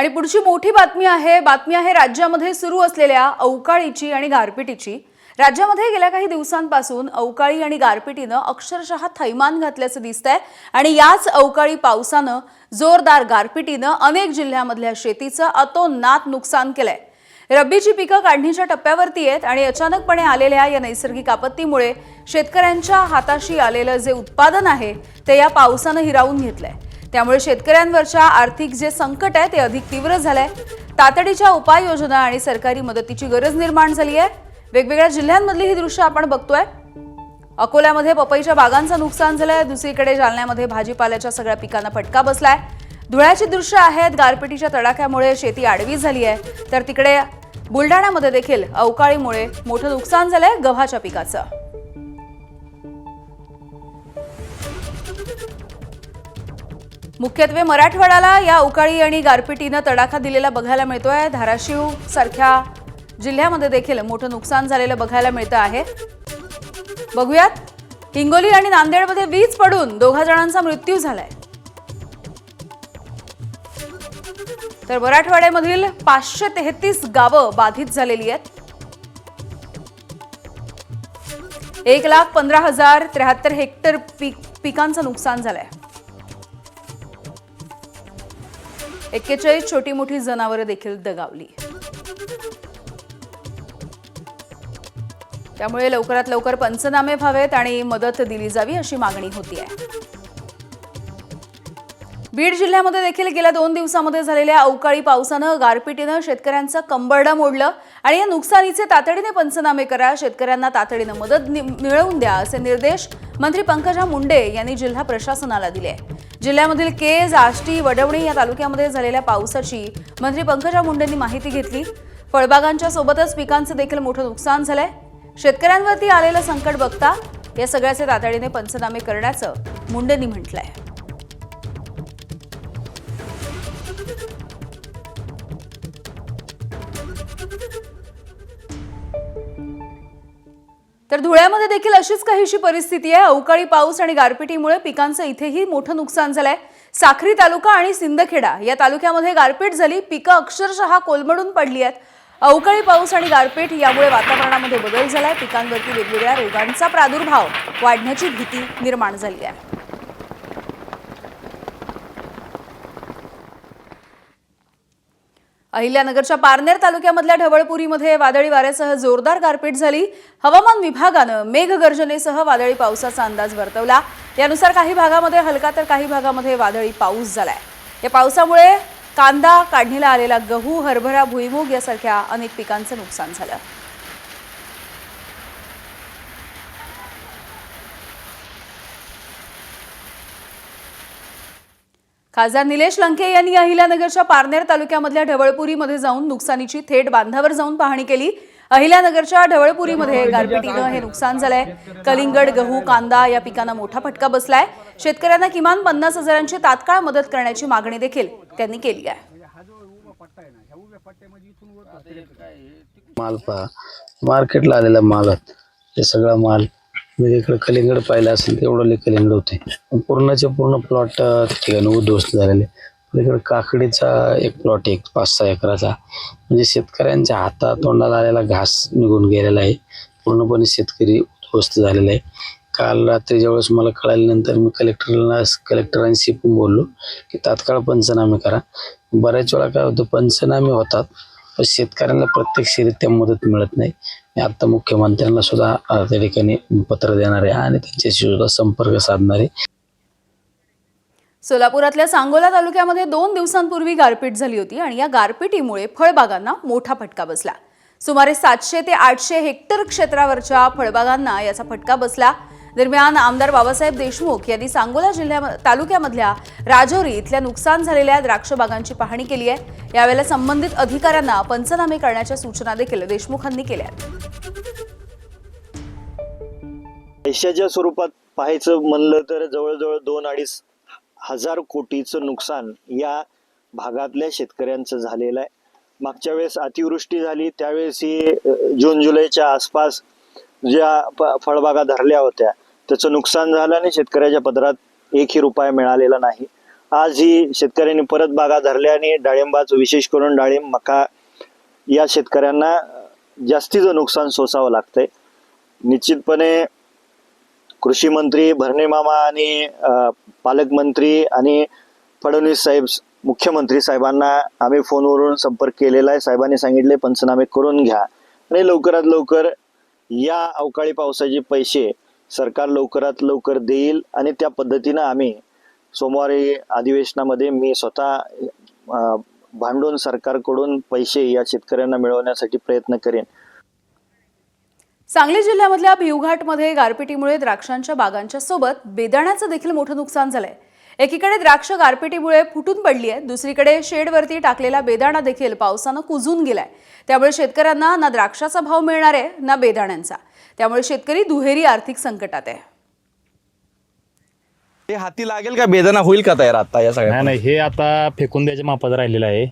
आणि पुढची मोठी बातमी आहे राज्यामध्ये सुरू असलेल्या अवकाळीची आणि गारपिटीची। राज्यामध्ये गेल्या काही दिवसांपासून अवकाळी आणि गारपिटीने अक्षरशः थैमान घातल्याचं दिसतंय आणि याच अवकाळी पावसाने जोरदार गारपिटीने अनेक जिल्ह्यांमधल्या शेतीचं अतोनात नुकसान केलंय। रब्बीची पिकं काढणीच्या टप्प्यावरती आहेत आणि अचानकपणे आलेल्या या नैसर्गिक आपत्तीमुळे शेतकऱ्यांच्या हाताशी आलेलं जे उत्पादन आहे ते या पावसाने हिरावून घेतलंय। त्यामुळे शेतकऱ्यांवरच्या आर्थिक जे संकट आहे ते अधिक तीव्र झालंय। तातडीच्या उपाययोजना आणि सरकारी मदतीची गरज निर्माण झाली आहे। वेगवेगळ्या जिल्ह्यांमधली ही दृश्य आपण बघतोय। अकोल्यामध्ये पपईच्या बागांचं नुकसान झालंय, दुसरीकडे जालन्यामध्ये भाजीपाल्याच्या सगळ्या पिकांना फटका बसलाय। धुळ्याची दृश्य आहेत, गारपिटीच्या तडाख्यामुळे शेती आडवी झाली आहे, तर तिकडे बुलढाण्यामध्ये देखील अवकाळीमुळे मोठं नुकसान झालंय गव्हाच्या पिकाचं। मुख्यत्वे मराठवाड्याला या अवकाळी आणि गारपिटीने तडाखा दिलेला बघायला मिळतोय। धाराशिव सारख्या जिल्ह्यामध्ये देखील मोठं नुकसान झालेलं बघायला मिळतं आहे। बघूयात, हिंगोली आणि नांदेडमध्ये वीज पडून 2 जणांचा मृत्यू झालाय, तर मराठवाड्यामधील 533 गावं बाधित झालेली आहेत। 1,15,073 हेक्टर पिकांचं नुकसान झालंय। 41 छोटी मोठी जनावरं देखील दगावली। त्यामुळे लवकरात लवकर पंचनामे व्हावेत आणि मदत दिली जावी अशी मागणी होती आहे। बीड जिल्ह्यामध्ये देखील गेल्या 2 दिवसांमध्ये झालेल्या अवकाळी पावसाने गारपिटीने शेतकऱ्यांचं कंबरडं मोडलं आणि या नुकसानीचे तातडीने पंचनामे करा, शेतकऱ्यांना तातडीने मदत मिळवून द्या असे निर्देश मंत्री पंकजा मुंडे यांनी जिल्हा प्रशासनाला दिले। जिल्ह्यामधील केज, आष्टी, वडवणी या तालुक्यामध्ये झालेल्या पावसाची मंत्री पंकजा मुंडेंनी माहिती घेतली। फळबागांच्या सोबतच पिकांचं देखील मोठं नुकसान झालंय। शेतकऱ्यांवरती आलेलं संकट बघता या सगळ्याचे तातडीने पंचनामे करण्याचं मुंडेंनी म्हटलंय। तर धुळ्यामध्ये देखील अशीच काहीशी परिस्थिती आहे। अवकाळी पाऊस आणि गारपिटीमुळे पिकांचं इथेही मोठं नुकसान झालंय। साक्री तालुका आणि सिंदखेडा या तालुक्यामध्ये गारपीट झाली, पिकं अक्षरशः कोलमडून पडली आहेत। अवकाळी पाऊस आणि गारपीट यामुळे वातावरणामध्ये बदल झालाय, पिकांवरती वेगवेगळ्या रोगांचा प्रादुर्भाव वाढण्याची भीती निर्माण झाली आहे। अहिल्यानगरच्या पारनेर तालुक्यामधल्या ढवळपुरीमध्ये वादळी वाऱ्यासह जोरदार गारपीट झाली। हवामान विभागाने मेघगर्जनेसह वादळी पावसाचा अंदाज वर्तवला। यानुसार काही भागामध्ये हलका तर काही भागामध्ये वादळी पाऊस झालाय। या पावसामुळे कांदा, काढणीला आलेला गहू, हरभरा, भुईमूग यासारख्या अनेक पिकांचं नुकसान झालं। खासदार निलेश लंके यांनी अहिल्यानगरच्या पारनेर तालुक्यामधल्या ढवळपुरीमध्ये जाऊन नुकसानीची थेट बांधावर जाऊन पाहणी केली। अहिल्यानगरच्या ढवळपुरीमध्ये गारपिटीने हे नुकसान झालंय। कलिंगड, गहू, कांदा या पिकांना मोठा फटका बसलाय। शेतकऱ्यांना किमान 50,000ची तात्काळ मदत करण्याची मागणी देखील त्यांनी केली आहे। माल पहा, मार्केटला आलेला माल हे सगळा माल मी इकडे कलिंगड पाहिलं असेल तेवढं कलिंगड होते, पूर्णचे पूर्ण प्लॉट ठिकाणी उद्ध्वस्त झालेले। इकडे काकडीचा एक प्लॉट 5-6 एकराचा, म्हणजे शेतकऱ्यांच्या हातातोंडाला आलेला घास निघून गेलेला आहे। पूर्णपणे शेतकरी उद्ध्वस्त झालेला आहे। काल रात्री ज्यावेळेस मला कळाल्यानंतर मी कलेक्टरांशी पण बोललो की तात्काळ पंचनामे करा। बऱ्याच वेळा काय होतं, पंचनामे होतात पण शेतकऱ्यांना प्रत्यक्षरित्या मदत मिळत नाही। मी आता मुख्यमंत्र्यांना सुद्धा त्या ठिकाणी पत्र देणार आहे आणि त्यांच्याशी सुद्धा संपर्क साधणार आहे। सोलापुरातल्या सांगोला तालुक्यामध्ये 2 दिवसांपूर्वी गारपीट झाली होती आणि या गारपिटीमुळे फळबागांना मोठा फटका बसला। सुमारे 700 ते 800 हेक्टर क्षेत्रावरच्या फळबागांना याचा फटका बसला। दरम्यान आमदार बाबासाहेब देशमुख यांनी सांगोला तालुक्यामधल्या राजौरी इथल्या नुकसान झालेल्या द्राक्ष बागांची पाहणी केली आहे। यावेळेला संबंधित अधिकाऱ्यांना पंचनामे करण्याच्या सूचना देखील देशमुखांनी केल्या। पैशाच्या स्वरूपात पाहायचं म्हणलं तर जवळजवळ 2-2.5 हजार कोटीचं नुकसान या भागातल्या शेतकऱ्यांचं झालेलं आहे। मागच्या वेळेस अतिवृष्टी झाली त्यावेळेस ही जून-जुलैच्या आसपास ज्या फळबागा धरल्या होत्या त्याचं नुकसान झालं आणि शेतकऱ्याच्या पदरात 1ही रुपया मिळालेला नाही। आज ही शेतकऱ्यांनी परत बागा धरल्या आणि डाळिंबाचं विशेष करून डाळिंब मका या शेतकऱ्यांना जास्तीचं नुकसान सोसावं लागतंय. निश्चितपणे कृषी मंत्री भरणे मामा आणि पालकमंत्री आणि फडणवीस साहेब मुख्यमंत्री साहेबांना आम्ही फोनवरून संपर्क केलेला आहे. साहेबांनी सांगितले पंचनामे करून घ्या आणि लवकरात लवकर या अवकाळी पावसाचे पैसे सरकार लवकरात लवकर देईल आणि त्या पद्धतीनं आम्ही सोमवारी अधिवेशनामध्ये मी स्वतः भांडून सरकारकडून पैसे या शेतकऱ्यांना मिळवण्यासाठी प्रयत्न करेन. सांगली जिल्ह्यामधल्या भिवघाटमध्ये गारपिटीमुळे द्राक्षांच्या बागांच्या सोबत बेदाण्याचं देखील मोठं नुकसान झालंय. एकीकडे द्राक्ष गारपिटीमुळे फुटून पडली आहे, दुसरीकडे शेडवरती टाकलेला बेदाणा देखील पावसानं कुजून गेलाय. त्यामुळे शेतकऱ्यांना ना द्राक्षाचा भाव मिळणार आहे ना बेदाण्यांचा. त्यामुळे शेतकरी दुहेरी आर्थिक संकटात आहे. हे हाती लागेल का, बेदाना होईल का तयार आता या सगळ्या? नाही हे आता फेकून द्यायच्या मापाचं राहिलेलं आहे.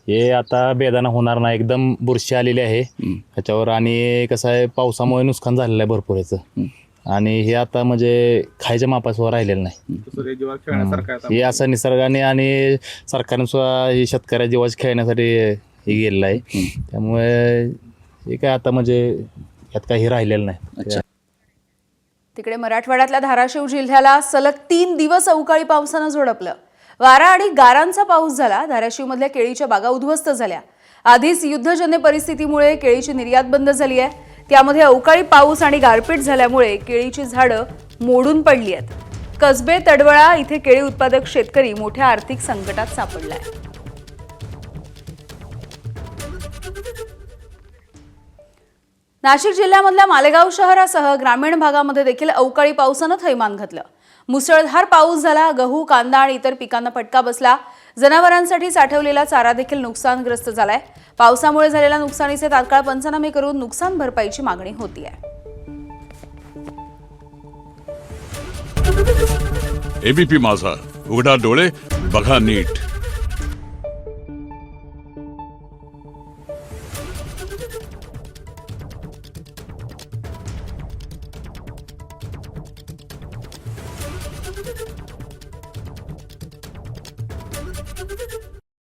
हे आता बेदाना होणार नाही, एकदम बुरशी आलेली आहे ह्याच्यावर. आणि कसं आहे, पावसामुळे नुकसान झालेलं आहे भरपूर याचं. आणि हे आता म्हणजे खायच्या मापासवर राहिलेलं नाही. हे असं निसर्गाने आणि सरकारने सुद्धा हे शेतकऱ्या जीवाची खेळण्यासाठी हे गेलेलं आहे. त्यामुळे हे काय आता म्हणजे यात काही राहिलेलं नाही. तिकडे मराठवाड्यातल्या धाराशिव जिल्ह्याला सलग 3 दिवस अवकाळी पावसानं झोडपलं. वारा आणि गारांचा पाऊस झाला. धाराशिवमधल्या केळीच्या बागा उद्ध्वस्त झाल्या. आधीच युद्धजन्य परिस्थितीमुळे केळीची निर्यात बंद झाली आहे. त्यामध्ये अवकाळी पाऊस आणि गारपीट झाल्यामुळे केळीची झाडं मोडून पडली आहेत. कसबे तडवळा इथे केळी उत्पादक शेतकरी मोठ्या आर्थिक संकटात सापडलाय. नाशिक जिल्ह्यामधल्या मालेगाव शहरासह ग्रामीण भागामध्ये देखील अवकाळी पावसानं थैमान घातलं. मुसळधार पाऊस झाला. गहू, कांदा आणि इतर पिकांना फटका बसला. जनावरांसाठी साठवलेला चारा देखील नुकसानग्रस्त झालाय. पावसामुळे झालेल्या नुकसानीचे तात्काळ पंचनामे करून नुकसान भरपाईची मागणी होतीये. एबीपी माझा, उघडा डोळे बघा नीट.